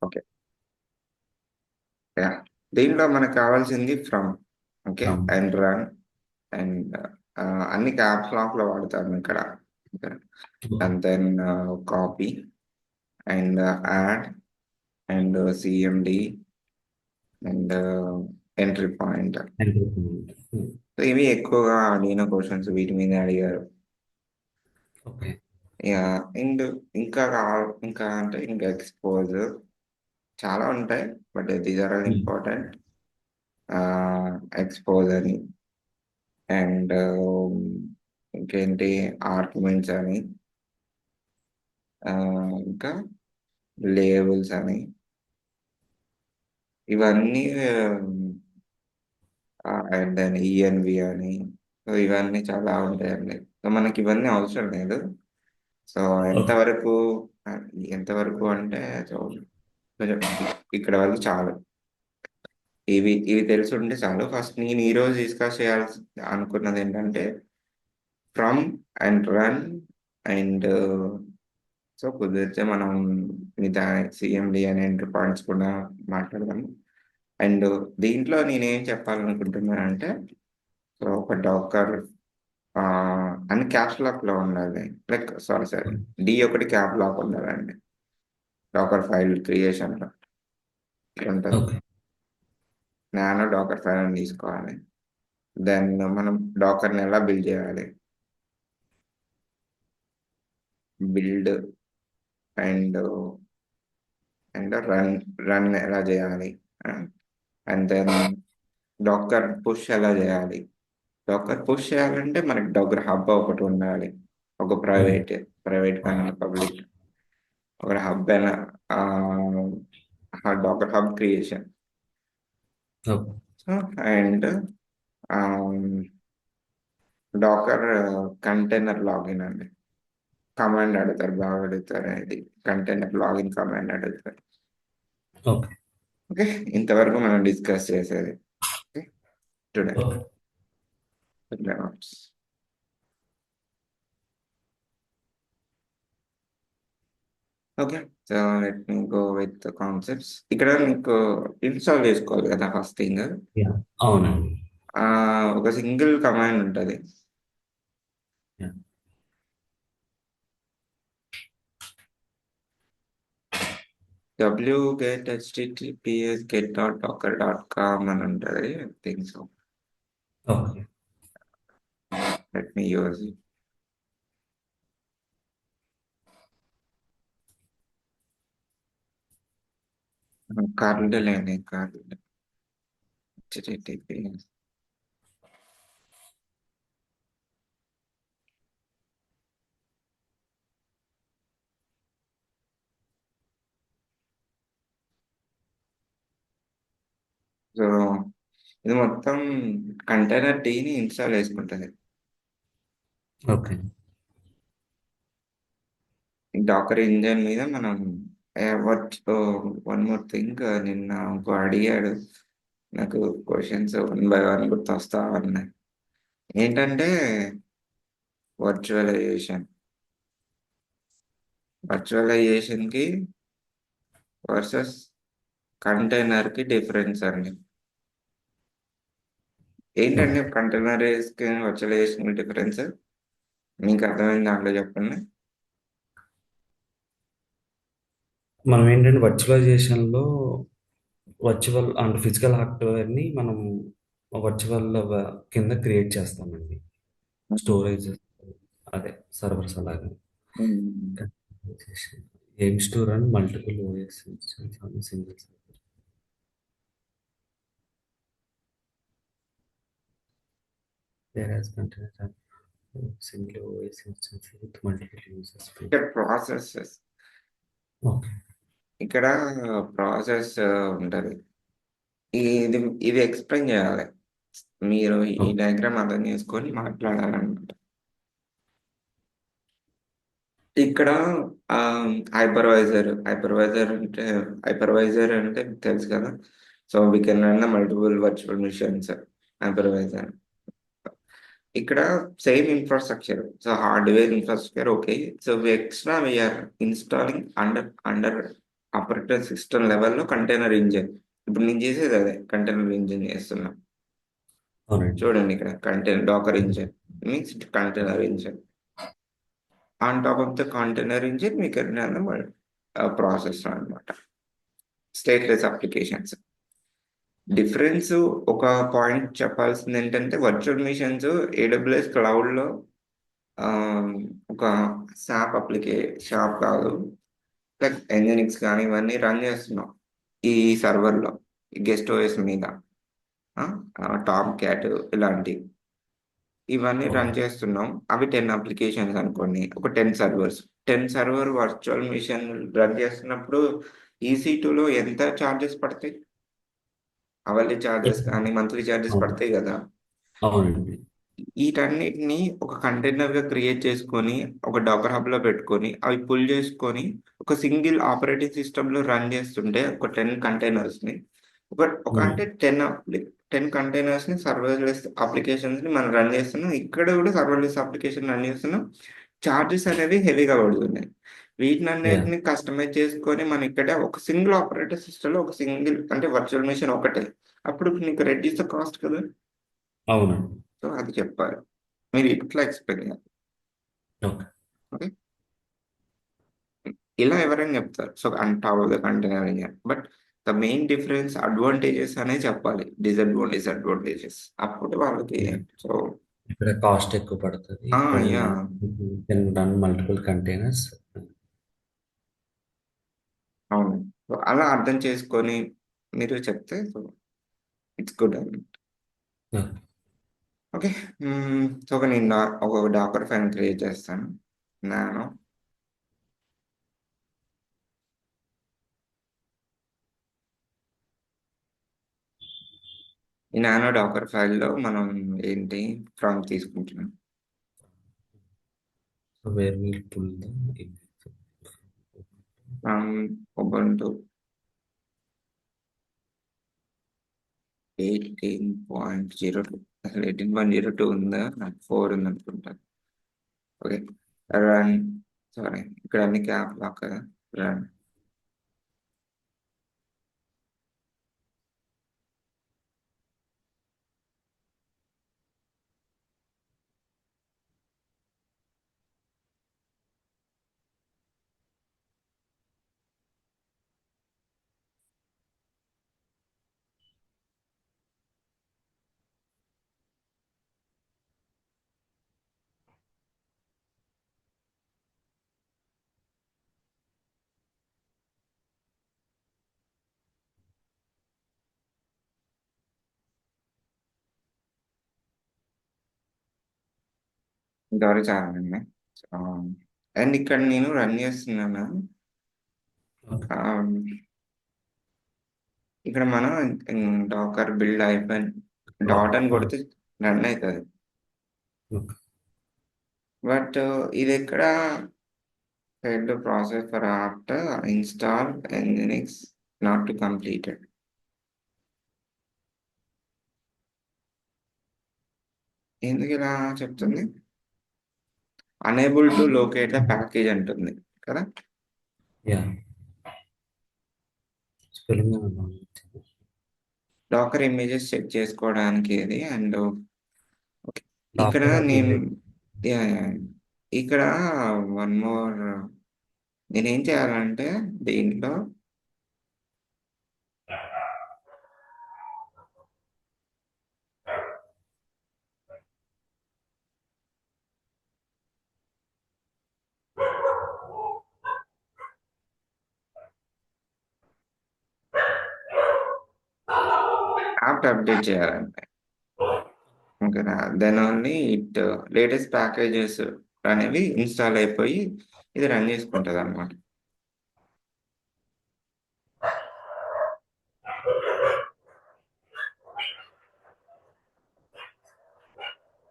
Okay. Yeah! దీంట్లో మనకు కావాల్సింది from. Okay. From. And run and అన్ని క్యాప్స్ లాక్‌లో వాడతాము ఇక్కడ. Okay. And then copy and add and CMD and entry point. ఇవి ఎక్కువగా అడిగిన క్వశ్చన్స్ వీటి మీదే అడిగారు. ఓకే. యాహ్! అండ్ ఇంకా అంటే ఇంకా ఎక్స్‌పోజ్ చాలా ఉంటాయి. But these are all important. Expose అని అండ్ ఇంకేంటి ఆర్గ్యుమెంట్స్ అని ఇంకా లేబుల్స్ అని ఇవన్నీ అండ్ దెన్ ఈఎన్వి అని సో ఇవన్నీ చాలా ఉంటాయండి. సో మనకి ఇవన్నీ అవసరం లేదు. So okay. ఎంతవరకు ఎంతవరకు అంటే సో కొంచెం ఇక్కడ వరకు చాలు. ఇవి తెలిసుంటే చాలు. ఫస్ట్ నేను ఈరోజు డిస్కస్ చేయాల్సి అనుకున్నది ఏంటంటే from and run and so కుదిరితే మనం మిగతా సీఎండీ అనే ఎంట్రీ పాయింట్స్ కూడా మాట్లాడదాము. అండ్ దీంట్లో నేనేం చెప్పాలనుకుంటున్నానంటే సో ఒక డాకర్ అన్ని క్యాప్స్ లాక్‌లో ఉండాలి. Like sorry. డి ఒకటి క్యాప్ లాక్ ఉండాలండి. డాకర్ ఫైల్ క్రియేషన్‌లో ఉంటది. ఓకే. నానో డాకర్ ఫైల్‌ని తీసుకోవాలి. దెన్ మనం డాకర్‌ని ఎలా బిల్డ్ చేయాలి? బిల్డ్ అండ్ రన్ ఎలా చేయాలి? అండ్ దెన్ డాకర్ పుష్ ఎలా చేయాలి? డాకర్ పుష్ చేయాలంటే మనకి డాకర్ హబ్ ఒకటి ఉండాలి. ఒక ఓకే. ప్రైవేట్ కానీ పబ్లిక్ ఒక హబ్ అయినా Docker hub creation. Okay. So and Docker container login అండి. కమాండ్ అడుగుతారు. బాగా అడుగుతారు ఇది. కంటైనర్ లాగిన్ కమాండ్ అడుగుతారు. ఓకే. ఓకే. ఇంతవరకు మనం డిస్కస్ చేసేది. Okay. Today. Okay. DevOps. Okay. So let me go with the concepts. ఇక్కడ మీకు ఇన్‌స్టాల్ చేసుకోవాలి కదా! First thing. యాహ్! అవునండి. ఒక సింగిల్ కమాండ్ ఉంటది. యాహ్! wget https get.docker.com అని ఉంటది. I think so. Okay. Let me use it. Curl https. So ఇది మొత్తం కంటైనర్ టీని ఇన్‌స్టాల్ చేసుకుంటది. ఓకే. డాకర్ ఇంజిన్ మీద మనం వన్ మోర్ థింగ్ నిన్న ఇంకో అడిగాడు. నాకు క్వెషన్స్ వన్ బై వన్ గుర్తొస్తా ఉన్నాయి. ఏంటంటే వర్చువలైజేషన్. వర్చువలైజేషన్‌కి వర్సెస్ కంటైనర్‌కి డిఫరెన్స్ అండి. ఓకే. ఏంటండి కంటైనరైజ్‌కి వర్చువలైజేషన్‌కి డిఫరెన్స్? మీకు అర్థమైన దాంట్లో చెప్పండి. మనం ఏంటంటే వర్చువలైజేషన్‌లో వర్చువల్ అండ్ ఫిజికల్ హార్డ్‌వేర్‌ని మనం వర్చువల్ కింద క్రియేట్ చేస్తామండి. హ్మ్. స్టోరేజ్ అదే సర్వర్స్ అలాగా. Hmm. Aims to run multiple OS instance on single server. Whereas containers are single OS instance with multiple users. ఇక్కడ ప్రాసెసెస్. ఓకే. ఇక్కడ ప్రాసెస్ ఉంటది. ఇది ఇది ఎక్స్‌ప్లెయిన్ చేయాలి. మీరు ఈ ఓకే. డయాగ్రామ్ అర్థం చేసుకొని మాట్లాడాలన్నమాట. ఇక్కడ హైపర్వైజర్ అంటే మీకు తెలుసు కదా! So, we can run multiple virtual machines hypervisor. ఇక్కడ same infrastructure. So, hardware infrastructure okay. So, we are installing under operating system లెవెల్లో కంటైనర్ ఇంజిన్. ఇప్పుడు నేను చేసేది అదే, కంటైనర్ ఇంజిన్ చేస్తున్నా. అవునండి. చూడండి ఇక్కడ container Docker engine means container engine. On top of the container engine మీకు ప్రాసెసర్ అనమాట, స్టేట్లెస్ అప్లికేషన్స్. డిఫరెన్స్ ఒక పాయింట్ చెప్పాల్సింది ఏంటంటే వర్చువల్ మిషన్స్ ఏడబ్ల్యూఎస్ క్లౌడ్లో ఒక షాప్ కాదు, లైక్ ఎంజినిక్స్ కానీ ఇవన్నీ రన్ చేస్తున్నాం ఈ సర్వర్లో, గెస్ట్ ఓఎస్ మీద, టాప్ క్యాట్ ఇలాంటి ఇవన్నీ రన్ ఓకే. చేస్తున్నాం. అవి 10 అప్లికేషన్స్ అనుకోండి, ఒక 10 servers. 10 server virtual machine run చేస్తున్నప్పుడు EC2లో ఎంత ఛార్జెస్ పడతాయి? అవర్లీ ఛార్జెస్ కానీ మంత్లీ ఛార్జెస్ అవును. పడతాయి కదా. అవునండి. వీటన్నిటిని ఒక కంటైనర్ గా క్రియేట్ చేసుకొని ఒక డాకర్ హబ్ లో పెట్టుకొని అవి పుల్ చేసుకొని ఒక సింగిల్ ఆపరేటింగ్ సిస్టమ్ లో రన్ చేస్తుంటే ఒక 10 కంటైనర్స్ ని ఒక ఒక హ్మ్. అంటే 10 కంటైనర్స్ ని సర్వర్లెస్ అప్లికేషన్స్ ని మనం రన్ చేస్తున్నాం. ఇక్కడ కూడా సర్వర్లెస్ అప్లికేషన్ రన్ చేస్తున్నాం. చార్జెస్ అనేవి హెవీగా పడుతున్నాయి. వీటిని యాహ్! అన్నిటిని కస్టమైజ్ చేసుకొని మనం ఇక్కడ ఒక సింగిల్ ఆపరేటర్ సిస్టమ్ లో ఒక సింగిల్ అంటే వర్చువల్ మిషన్ ఒకటే, అప్పుడు నీకు రెడ్యూస్ ద కాస్ట్ కదా. అవునండి. సో అది చెప్పాలి, మీరు ఇట్లా ఎక్స్ప్లెయిన్ చేయాలి. ఓకే. ఓకే, ఇలా ఎవరైనా చెప్తారు so and top of the container engine, but the main difference advantages అనే చెప్పాలి, డిసడ్వాంటేజెస్ అప్పుడు వాళ్ళకి. యాహ్! సో ఇక్కడ కాస్ట్ ఎక్కువ పడతది. ఇక్కడ yeah, can run multiple containers. అవును. సో అలా అర్థం చేసుకొని మీరు చెప్తే సో ఇట్స్ గుడ్ అండి. ఓకే. ఓకే, సో నేను ఒక డాకర్ ఫైల్ క్రియేట్ చేస్తాను. నానో ఈ నానో డాకర్ ఫైల్లో మనం ఏంటి ఫ్రమ్ తీసుకుంటున్నాం. So where will pull the image. From Ubuntu 18.02. అసలు 18.02 ఉందా? నాకు 4 ఉంది అనుకుంటా. Okay, run. సారీ, ఇక్కడ అన్ని క్యాప్ లాక్ కదా. రన్. ఇంతవరకు చాలండి. సో అండ్ ఇక్కడ నేను రన్ చేస్తున్నాను. ఓకే. ఆ, ఇక్కడ మనం డాకర్ బిల్డ్ అయిపోయి డాట్ అని కొడితే రన్ అవుతుంది. ఓకే. బట్ ఇది ఎక్కడ head process for after install nginx not to completed. ఎందుకు ఇలా చెప్తుంది? Unable to locate the package అంటుంది కదా. Yeah! Spelling Docker images check చేసుకోవడానికి ఇది. అండ్ ఇక్కడ డాకర్ నేను ఇమేజ్. yeah, yeah. ఇక్కడ వన్ మోర్, నేనేం చేయాలంటే దీంట్లో యాప్ అప్డేట్ చేయాలంటే ఓకేనా, then only it latest packages అనేవి ఇన్స్టాల్ అయిపోయి ఇది రన్ చేసుకుంటుంది అనమాట.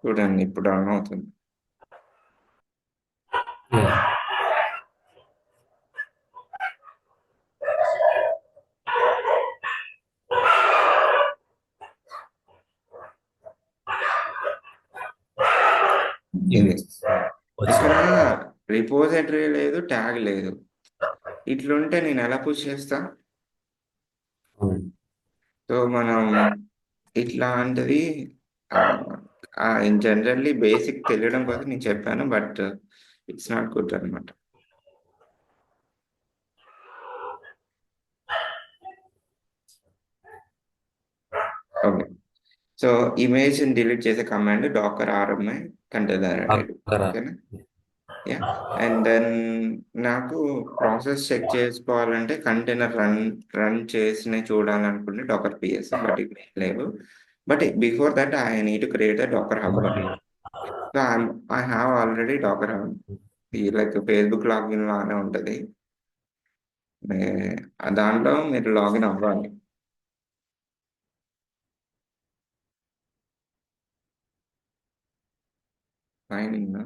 చూడండి ఇప్పుడు రన్ అవుతుంది. యాహ్! ఇది ఇమేజ్ ఇక్కడ వచ్చింది. రిపోజిటరీ లేదు, ట్యాగ్ లేదు. ఇట్లుంటే నేను ఎలా పుష్ చేస్తా? అవునండి. సో మనం ఇట్లాంటిది జనరల్లీ బేసిక్ తెలియడం కోసం నేను చెప్పాను, బట్ ఇట్స్ నాట్ గుడ్ అనమాట. ఓకే. సో ఇమేజ్ డిలీట్ చేసే కమాండ్ డాకర్ ఆర్ఎంఐ కంటైనర్ అరేడ్. అక్కడ ఓకేనా? యా. అండ్ దెన్ నాకు ప్రాసెస్ చెక్ చేసుకోవాలంటే కంటైనర్ రన్ చేసిన చూడాలనుకుంటే డాకర్ పిఎస్, బట్ ఇవి లేవు. But before that I need to create a Docker hub. ఒకటి so I have already Docker hub. ఈ లైక్ ఫేస్బుక్ లాగిన్ లానే ఉంటుంది. దాంట్లో మీరు లాగిన్ అవ్వాలి. సైన్ ఇన్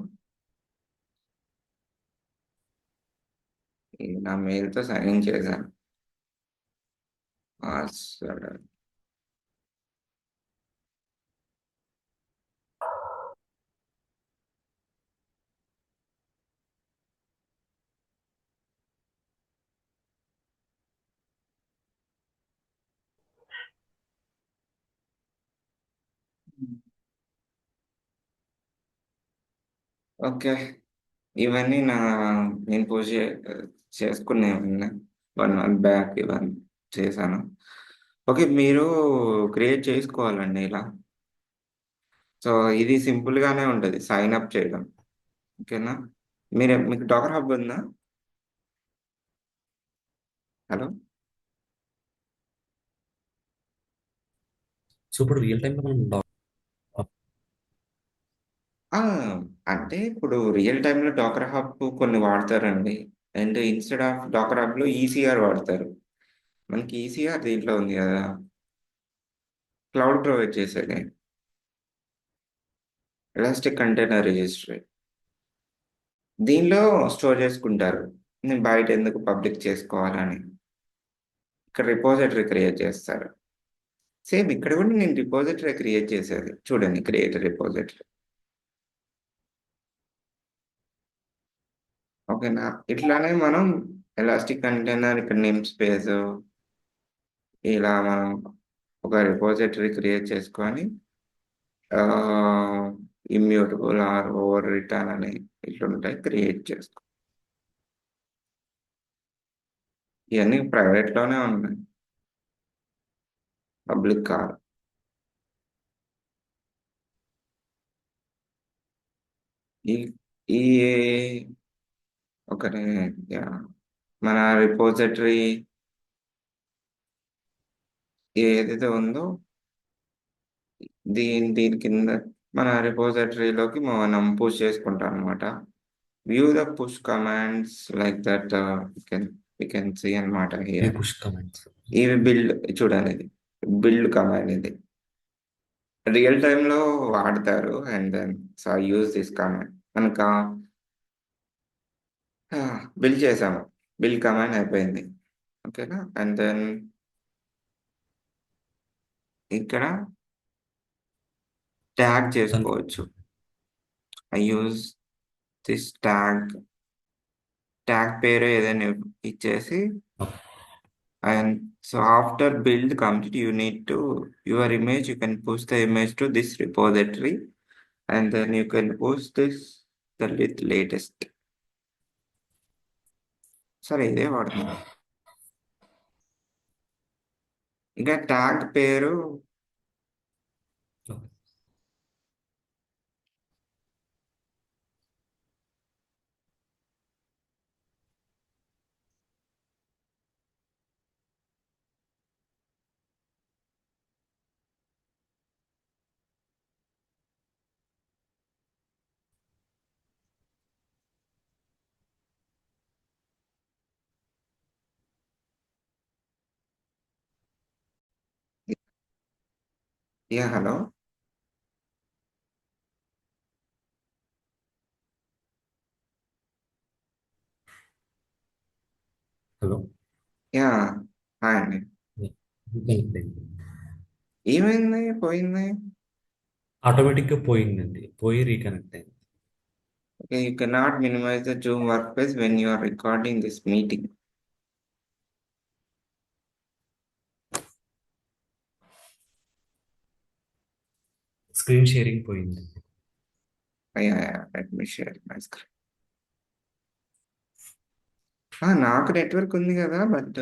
నా మెయిల్తో సైన్ ఇన్ చేశాను. సరే. ఓకే. ఇవన్నీ నేను చేసుకునేవన్నీ 1 మంత్ బ్యాక్ ఇవన్నీ చేశాను. ఓకే. మీరు క్రియేట్ చేసుకోవాలండి ఇలా. సో ఇది సింపుల్‌గానే ఉంటది సైన్ అప్ చేయడం. ఓకేనా? మీకు డాకర్ హబ్ ఉందా? హలో? సో ఇప్పుడు రియల్ టైంలో మనం ఆ! అంటే ఇప్పుడు రియల్ టైమ్‌లో డాకర్ హబ్ కొన్ని వాడతారండి. అండ్ ఇన్‌స్టెడ్ ఆఫ్ డాకర్ హబ్‌లో ఈసీఆర్ వాడతారు. మనకి ఈసీఆర్ దీంట్లో ఉంది గదా! క్లౌడ్ ప్రొవైడ్ చేసేది. Elastic container registry. దీనిలో స్టోర్ చేసుకుంటారు. నేను బయట ఎందుకు పబ్లిక్ చేసుకోవాలని. ఇక్కడ రిపోజిటరీ క్రియేట్ చేస్తారు. సేమ్ ఇక్కడ కూడా నేను రిపోజిటరీ క్రియేట్ చేసేది. చూడండి, క్రియేట్ రిపోజిటరీ. ఓకేనా? ఇట్లానే మనం ఎలాస్టిక్ కంటైనర్ ఇక్కడ నేమ్ స్పేస్ ఇలా మనం ఒక రిపోజిటరీ క్రియేట్ చేసుకొని ఇమ్యూటబుల్ ఆర్ ఓవర్ రిటర్న్ అని ఇట్లుంటాయి క్రియేట్ చేసుకో. ఇవన్నీ ప్రైవేట్‌లోనే ఉన్నాయి. పబ్లిక్ కాదు. ఈ ఈ ఒకటి యాహ్! మన రిపోజిటరీ ఏదైతే ఉందో దీని కింద మన రిపోజిటరీలోకి మనం పుష్ చేసుకుంటాం అనమాట. View the push commands like that we can see అనమాట వ్యూ హియర్. Push commands. ఇవి చూడండి, ఇది బిల్డ్ కమాండ్. ఇది రియల్ టైమ్‌లో వాడతారు. And then so, I use this command. మనక బిల్డ్ చేసాము. బిల్డ్ కమాండ్ అయిపోయింది. ఓకేనా? అండ్ దెన్ ఇక్కడ ట్యాగ్ దానికి చేసుకోవచ్చు. ఐ యూజ్ దిస్ ట్యాగ్ పేరు ఏదైనా ఇచ్చేసి, and so after build complete you need to your image, you can push the image to this repository, and then you can push this the latest. సరే, ఇదే వాడుతున్నాను. ఇంకా tag పేరు hello. Hello. Yeah. Hi అండి. ఏమైంది? పోయింది. ఆటోమేటిక్గా పోయిందండి, పోయి రీకనెక్ట్ అయింది. Okay, you cannot minimize the Zoom workspace when you are recording this meeting. Screen sharing పోయింది. Let me share my screen. నాకు నెట్వర్క్ ఉంది కదా, బట్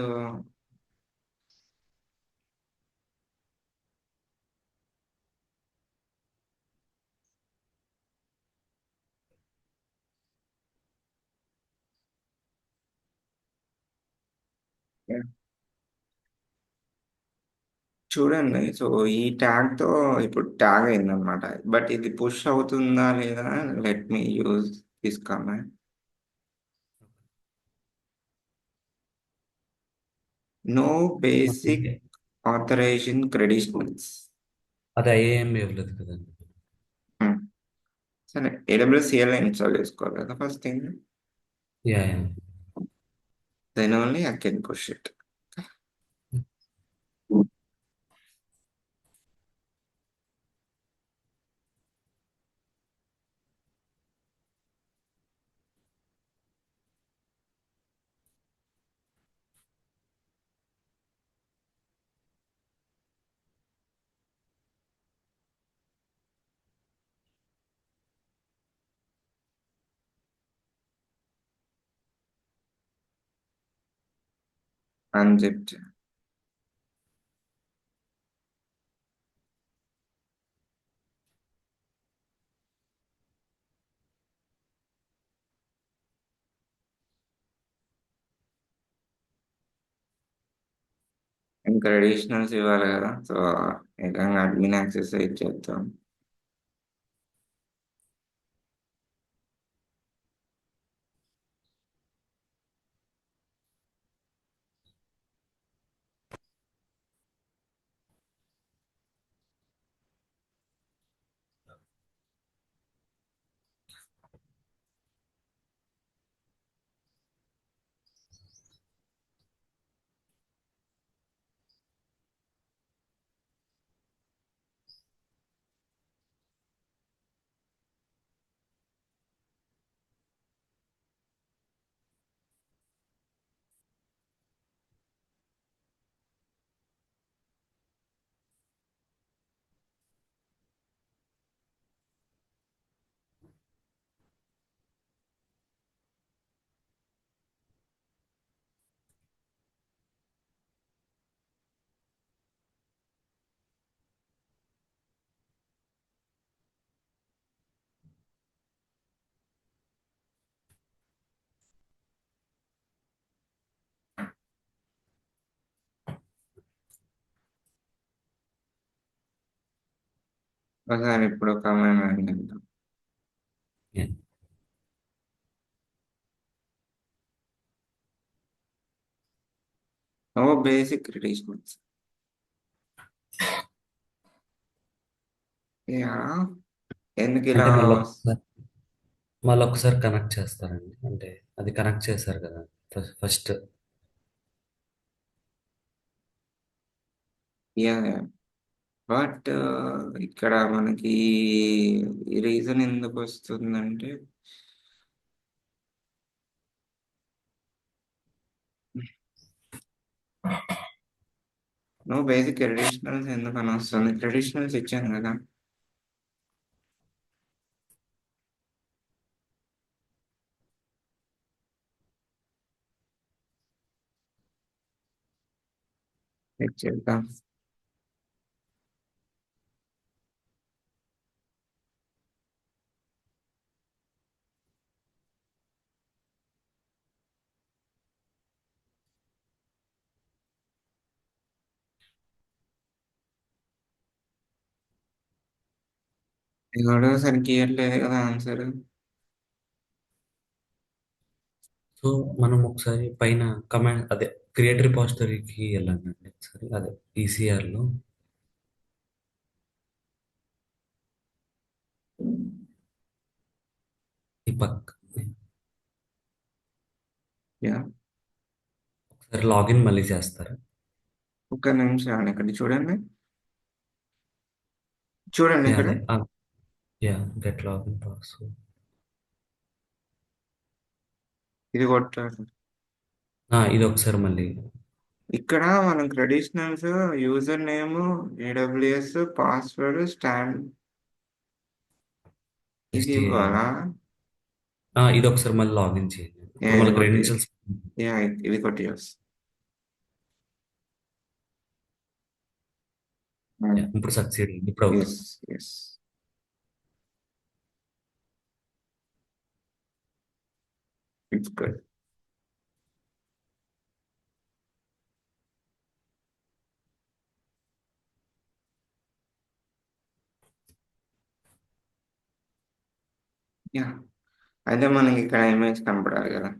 చూడండి. సో ఈ ట్యాగ్ తో ఇప్పుడు ట్యాగ్ అయిందనమాట. బట్ ఇది పుష్ అవుతుందా లేదా? Let me use this command. No basic okay. Authorization credentials. అది ఐఏఎం ఇవ్వలేదు కదండి. సరే, ఏడబ్ల్యూఎస్ సిఎల్ఐ ఇన్స్టాల్ చేసుకోవాలి కదా first thing. Yeah yeah. Then only I can push it. Unzip. ఇంకా అడిషనల్స్ ఇవ్వాలి కదా, సో ఏకంగా అడ్మిన్ యాక్సెస్ ఇచ్చేద్దాం. ఒకసారి ఇప్పుడు కమాండ్ అందిద్దాం. Yeah. No basic credentials. Yeah, ఎందుకు ఇలా అంటే మళ్ళీ ఒకసారి కనెక్ట్ చేస్తారండి, అంటే అది కనెక్ట్ చేశారు కదా ఫస్ట్. యా, బట్ ఇక్కడ మనకి ఈ రీజన్ ఎందుకు వస్తుందంటే, నో బేసిక్ ట్రెడిషనల్స్ ఎందుకు అని వస్తుంది. ట్రెడిషనల్స్ ఇచ్చాను కదా. చెక్ చేద్దాం. ఎవడో సరికి ఇవ్వట్లేదు కదా ఆన్సర్. సో మనం ఒకసారి పైన కమాండ్ అదే క్రియేట్ రిపాజిటరీకి వెళ్ళండి ఒకసారి, అదే ఈసీఆర్లో. ఈ పక్క యా, ఒకసారి లాగిన్ మళ్ళీ చేస్తారా? ఒక్క నిమిషం ఇక్కడ చూడండి. చూడండి యా ఇక్కడ. అదే. Yeah, get login password. ఇది కొట్టాడు. ఇది ఒకసారి మళ్ళీ. ఇక్కడ మనం traditionals user name, AWS password, stand ఇది ఎస్టీఐ ఇవ్వాలా? ఇది ఒకసారి మళ్ళీ లాగిన్ చేయండి. ఇప్పుడు ఇది మళ్ళీ కొట్టి, క్రెడెన్షియల్స్. ఇది కొట్టి వస్తుంది. ఇప్పుడు సక్సీడ్ అయింది, ఇప్పుడు అవుతుంది. Yes, yes. It's good. Yeah, అయితే మనకి ఇక్కడ ఇమేజ్ కనపడాలి కదా.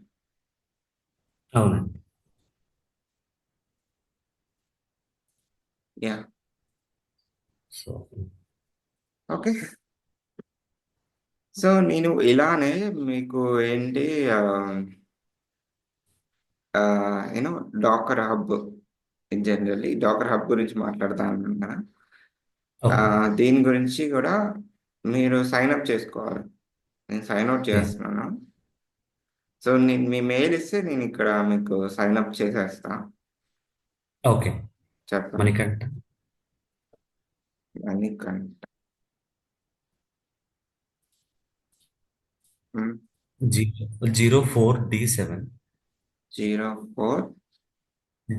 అవునండి. యా. So okay. సో నేను ఇలానే మీకు ఏంటి, you know Docker hub, generally Docker hub గురించి మాట్లాడతాను కదా. ఓకే. దీని గురించి కూడా మీరు సైన్ అప్ చేసుకోవాలి. నేను సైన్ అవుట్ యా. చేస్తున్నాను. సో నేను మీ మెయిల్ ఇస్తే నేను ఇక్కడ మీకు సైన్ అప్ చేసేస్తా. ఓకే. చెప్పండి. Manikanta Manikanta. 04D7. 04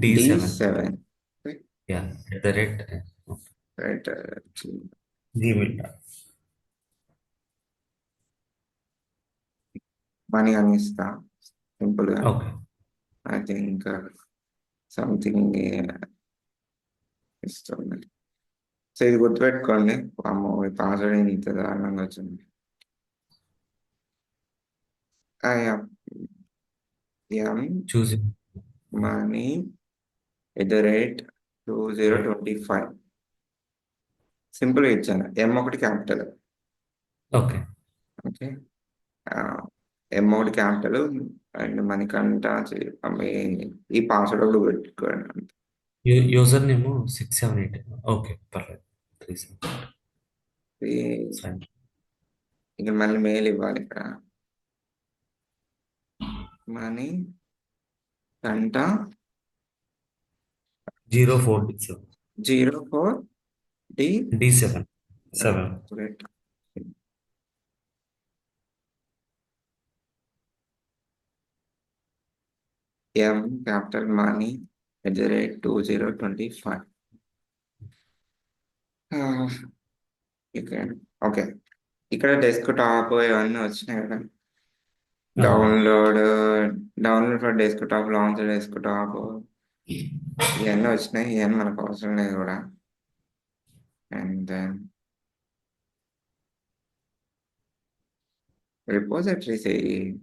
D7. D7. Yeah, @ right. Gmail. Money అని ఇస్తా సింపుల్గా. ఓకే. ఐ థింక్ సంథింగ్ ఇస్తుంది. సో ఇది గుర్తుపెట్టుకోండి. అమ్మో, ఈ పాస్వర్డ్ ఇంత దారుణంగా వచ్చింది. ఎం చూసి. మనీ @2025. సింపుల్గా ఇచ్చాను. M1 capital. Okay. Okay. M1 capital and Manikanta ఈ పాస్వర్డ్ కూడా పెట్టుకోండి. User name 678. ఓకే, పర్లేదు. 37. ఈ- సరే. ఇక మళ్ళీ మెయిల్ ఇవ్వాలి ఇక్కడ. మనీ కంట 04D7. 04D. D7. 7. M capital money @2025. Okay. ఇక్కడ డెస్క్ టాప్ ఇవన్నీ వచ్చినాయి కదా. అవును. Download download for desktop, launch desktop, ఇవన్నీ వచ్చినాయి. ఇవన్నీ మనకు అవసరం లేదు కూడా. And then repositories.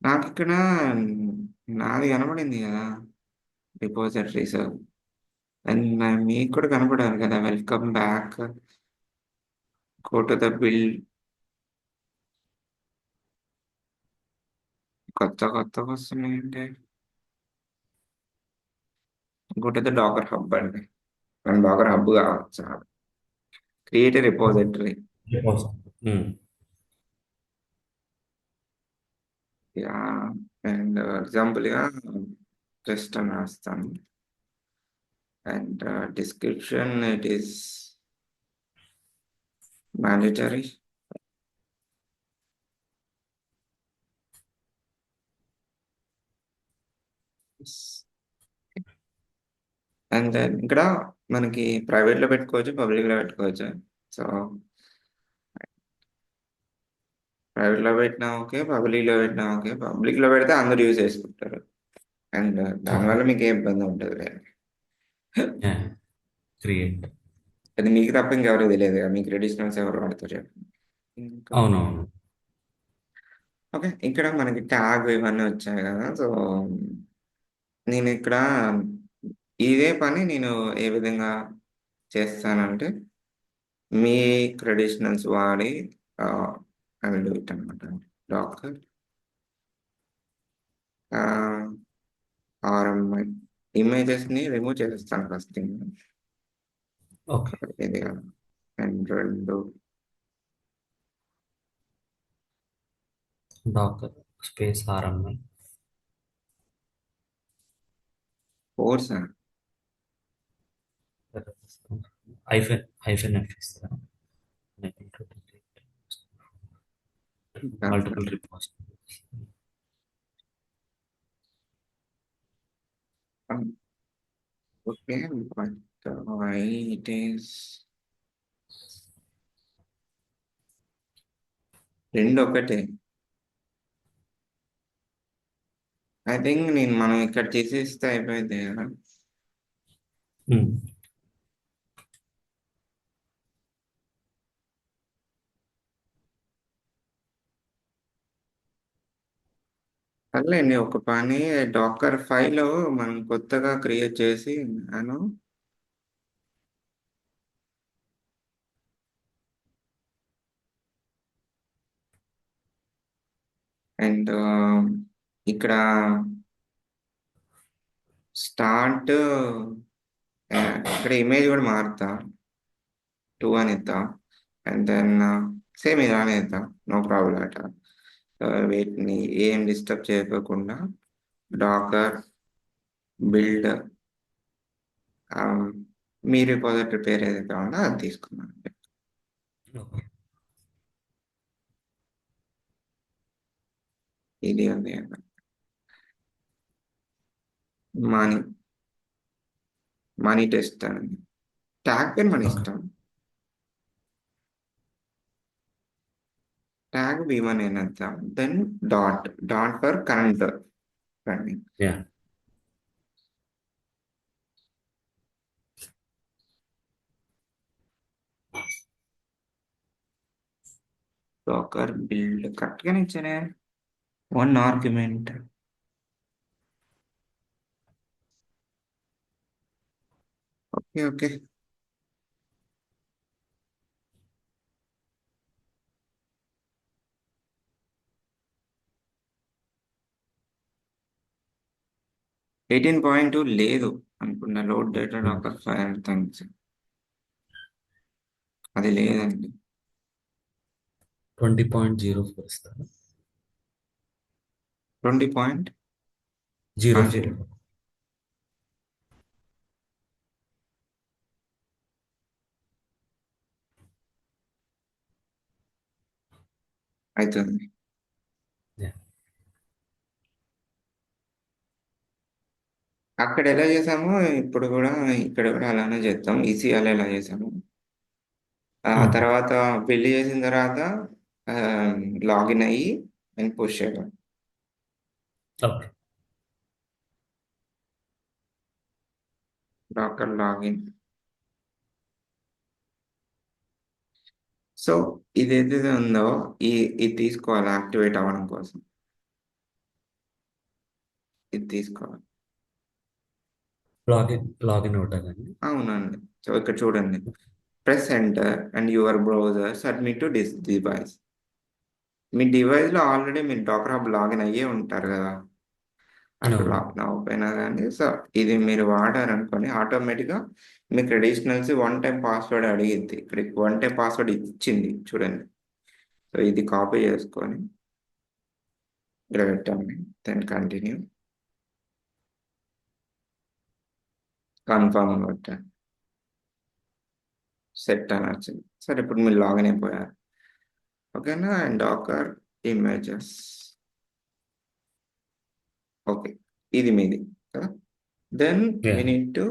నాకు ఇక్కడ నాది కనపడింది కదా రిపోజిటరీస్. అండ్ మీకు కూడా కనపడాలి కదా. Welcome back, go to the build. కొత్తగా వస్తున్నాయంటే go to the Docker hub అండి. మన డాకర్ హబ్ కావచ్చు. Create repository. Um. Yeah. And ఎగ్జాంపుల్గా జస్ట్ అని రాస్తాను. And description it is mandatory. And then ఇక్కడ మనకి ప్రైవేట్లో పెట్టుకోవచ్చు, పబ్లిక్లో పెట్టుకోవచ్చు. సో ప్రైవేట్లో పెట్టినా ఓకే, పబ్లిక్లో పెట్టినా ఓకే. పబ్లిక్లో పెడితే అందరూ యూజ్ చేసుకుంటారు. And okay. దానివల్ల మీకు ఏ ఇబ్బంది ఉంటుంది లేదు. క్రియేట్. అది మీకు తప్ప ఇంకెవరికి తెలియదు కదా. మీ ట్రెడిషనల్స్ ఎవరు వాడతారు చెప్పండి. ఇంకా అవునవును. ఓకే. ఇక్కడ మనకి ట్యాగ్ ఇవన్నీ వచ్చాయి కదా. సో నేను ఇక్కడ ఇదే పని నేను ఏ విధంగా చేస్తానంటే మీ ట్రెడిషనల్స్ వాడి ఐ విల్ డూ ఇట్ అనమాట. డాకర్ ఆర్ఎంఐ ఇమేజెస్ని రిమూవ్ చేస్తాను ఫస్ట్ థింగ్. ఓకే. ఇది కదా. అండ్ రెండు డాకర్ స్పేస్ RMI. కోర్సా? హైఫెన్ ఎఫ్ ఇస్తారా? Multiple repository. Okay. But why it is రెండు ఒకటే. ఐ థింక్ మనం ఇక్కడ తీసేస్తే అయిపోయింది కదా. సర్లేండి, ఒక పని డాకర్ ఫైల్ మనం కొత్తగా క్రియేట్ చేసి అను అండ్ ఇక్కడ స్టార్ట్ ఇక్కడ ఇమేజ్ కూడా మారుతా 2 అని ఇద్దాం. అండ్ దెన్ సేమ్ ఇలానే ఇద్దాం, నో ప్రాబ్లం అట. వీటిని ఏం డిస్టర్బ్ చేయకోకుండా డాకర్ బిల్డ్ మీ రిపోజిటరీ పేరు ఏదైతే ఉందో అది తీసుకున్నాను. ఓకే. ఇది ఉంది మనీ మనీ టెస్ట్ అని ట్యాగ్ పేరు మన ఓకే. ఇష్టం. ట్యాగ్ v1 అనేద్దాం. Then dot for current running. Yeah. Docker build కరెక్ట్గానే ఇచ్చానే, 1 argument. Okay okay. Eighteen point లేదు అనుకున్నా. Load data docker file thanks, అది లేదండి. 20.04 ఇస్తారా? 20.04 04. అవుతుంది. యా. అక్కడ ఎలా చేసామో ఇప్పుడు కూడా ఇక్కడ కూడా అలానే చేస్తాం. ఈసీఆర్ ఎలా చేసాము ఆ తర్వాత పెళ్లి చేసిన తర్వాత లాగిన్ అయ్యి అండ్ పుష్ చేయడం. ఓకే. Docker login. సో ఇది ఏదైతే ఉందో ఇది తీసుకోవాలి యాక్టివేట్ అవ్వడం కోసం. ఇది తీసుకోవాలి. లాగిన్ అవుతానండి. అవునండి. సో ఇక్కడ చూడండి, press enter and your browser submit to device. మీ డివైస్లో ఆల్రెడీ మీరు డాకర్ హబ్ లాగిన్ అయ్యే ఉంటారు కదా. అటు అవును. లాగిన్ అవ్వకపోయినా కానీ సో ఇది మీరు వాడారనుకోని ఆటోమేటిక్గా మీకు అడిషనల్స్ 1 టైం పాస్వర్డ్ అడిగిద్ది. ఇక్కడ 1 టైం పాస్వర్డ్ ఇచ్చింది చూడండి. సో ఇది కాపీ చేసుకొని ఇక్కడ పెట్టండి. దెన్ కంటిన్యూ, కన్ఫర్మ్ కొట్టండి, సెట్ అని వచ్చింది. సరే ఇప్పుడు మీరు లాగిన్ అయిపోయారు. ఓకేనా. And Dakar images. ఓకే, ఇది మీది కదా. Then yeah. We need to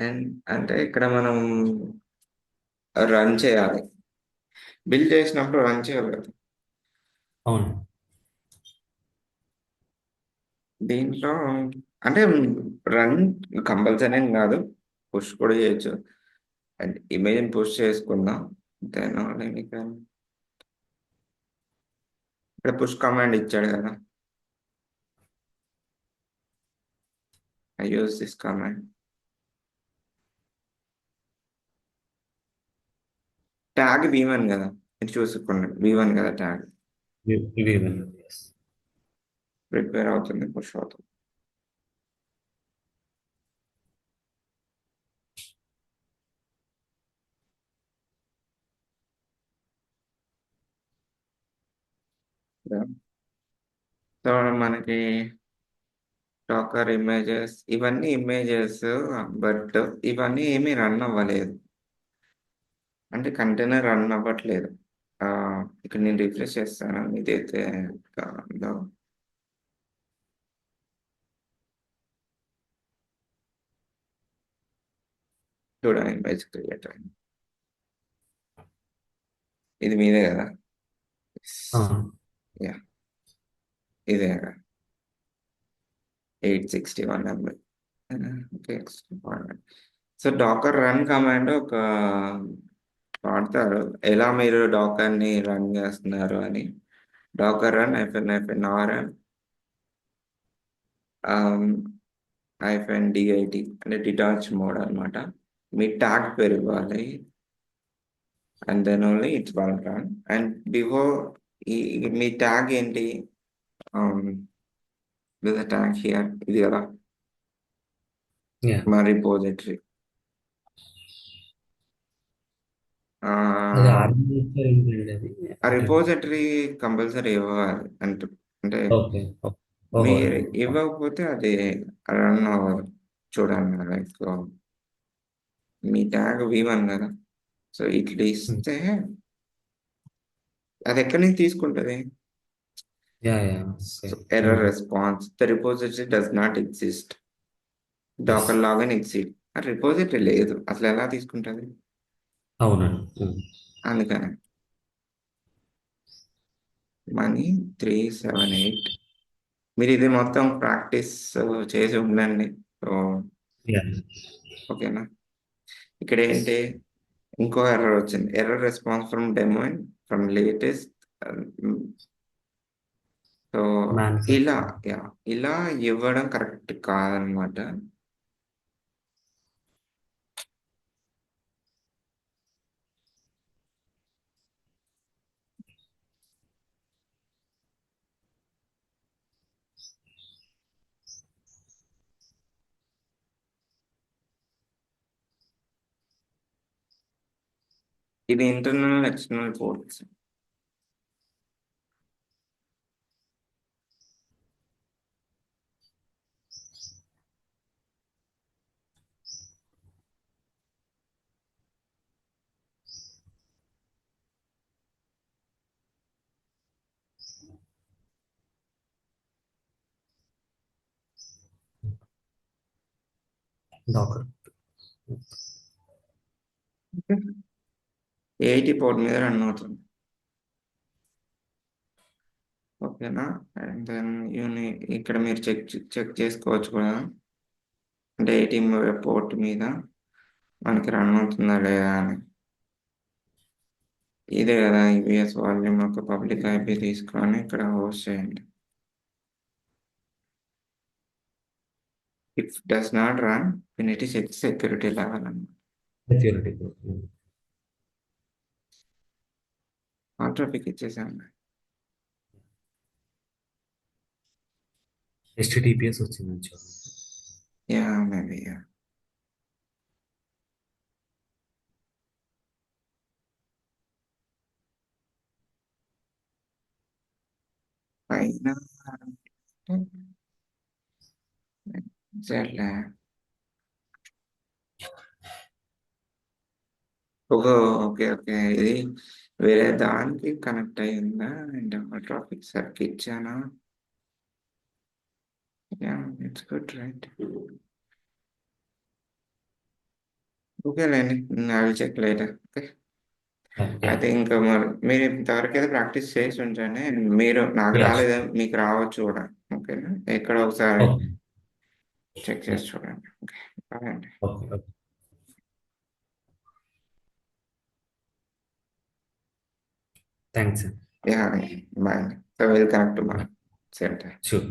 and అంటే ఇక్కడ మనం రన్ చేయాలి. బిల్డ్ చేసినప్పుడు రన్ చేయాలి కదా. అవును. దీంట్లో అంటే రన్ కంపల్సరీ ఏం కాదు, పుష్ కూడా చేయొచ్చు. అండ్ ఇమేజ్ని పుష్ చేసుకుందాం. దెన్ ఇక్కడ పుష్ కమాండ్ ఇచ్చాడు కదా. I use this command. Tag v1 కదా, ఇది చూసుకోండి v1 కదా ట్యాగ్. ఇవి yes. ప్రిపేర్ అవుతుంది, పుష్ అవుతుంది. సో మనకి డాకర్ ఇమేజెస్ ఇవన్నీ ఇమేజెస్, బట్ ఇవన్నీ ఏమీ రన్ అవ్వలేదు. అంటే కంటైనర్ రన్ అవ్వట్లేదు. ఇక్కడ నేను రిఫ్రెష్ చేస్తాను ఇదైతే కాదో. చూడండి ఇమేజ్ క్రియేట్ అయింది. ఇది మీదే కదా? ఆ, యా, ఇదే కదా. 861 MB. Okay. So Docker run command ఒక వాడతారు. ఎలా మీరు డాకర్ని రన్ చేస్తున్నారు అని. డాకర్ రన్ -rm -dit అంటే డిటాచ్ మోడ్ అనమాట. మీ ట్యాగ్ పేరు ఇవ్వాలి and then only it's one run. And before ఈ మీ ట్యాగ్ ఏంటి? ట్యాగ్ హియర్ ఇది కదా యా, మా రిపోజిటరీ. అది ఆర్గనైజర్ ఏంటండి అది? ఆ అంటే రిపోజిటరీ కంపల్సరీ ఇవ్వాలి అంటే అంటే ఓకే, ఓహో, మీరు ఇవ్వకపోతే అది రన్ అవ్వదు. చూడండి లైక్ మీ ట్యాగ్ V1 కదా. సో ఇట్లా ఇస్తే అది ఎక్కడి నుంచి తీసుకుంటుంది? Yeah yeah, so same. Error response the repository does not exist, yes, Docker login exit. ఆ రిపోజిటరీ లేదు, అసలు ఎలా తీసుకుంటుంది? అవునండి. అందుకని మనీ 378. మీరు ఇది మొత్తం ప్రాక్టీస్ చేసి ఉండండి. సో యా, ఓకేనా. ఇక్కడ ఏంటి, ఇంకో ఎర్రర్ వచ్చింది. Error response from demo from latest. So ఇలా మ్యానుఫ్యాక్చరింగ్. యా ఇలా ఇవ్వడం కరెక్ట్ కాదనమాట. ఇది internal external ports. Docker. 80 port మీద రన్ అవుతుంది. ఓకేనా. అండ్ దెన్ ఇక్కడ మీరు చెక్ చేసుకోవచ్చు కూడా. అంటే 80 పోర్ట్ మీద మనకి రన్ అవుతుందా లేదా అని. ఇదే కదా ఈబిఎస్ వాల్యూమ్ ఒక పబ్లిక్ ఐపీ తీసుకొని ఇక్కడ హోస్ట్ చేయండి. If does not run it is security level అన్నమాట. సెక్యూరిటీ. ఆల్ ట్రాఫిక్ ఇచ్చేసాను. HTTPS వచ్చిందని చూడండి. Yeah maybe yeah. పైన సర్లే. ఓహో, ఓకే ఓకే. ఇది వేరే దానికి కనెక్ట్ అయ్యిందా? అండ్ ట్రాఫిక్ సర్కి ఇచ్చానా? Yeah, it's good right. ఓకేలేండి, I will check later. Okay. Yeah, అయితే ఇంకా మరి మీరు ఇంతవరకు అయితే ప్రాక్టీస్ చేసి ఉంచండి. మీరు నాకు యా, రాలేదా, మీకు రావచ్చు కూడా. ఓకేనా, ఎక్కడ ఒకసారి ఓకే, చెక్ యా, చేసి చూడండి. ఓకే, బాయ్ అండి. Okay, okay. థ్యాంక్స్ అండి. యా, బాయ్ అండి. So will connect tomorrow same time. Sure.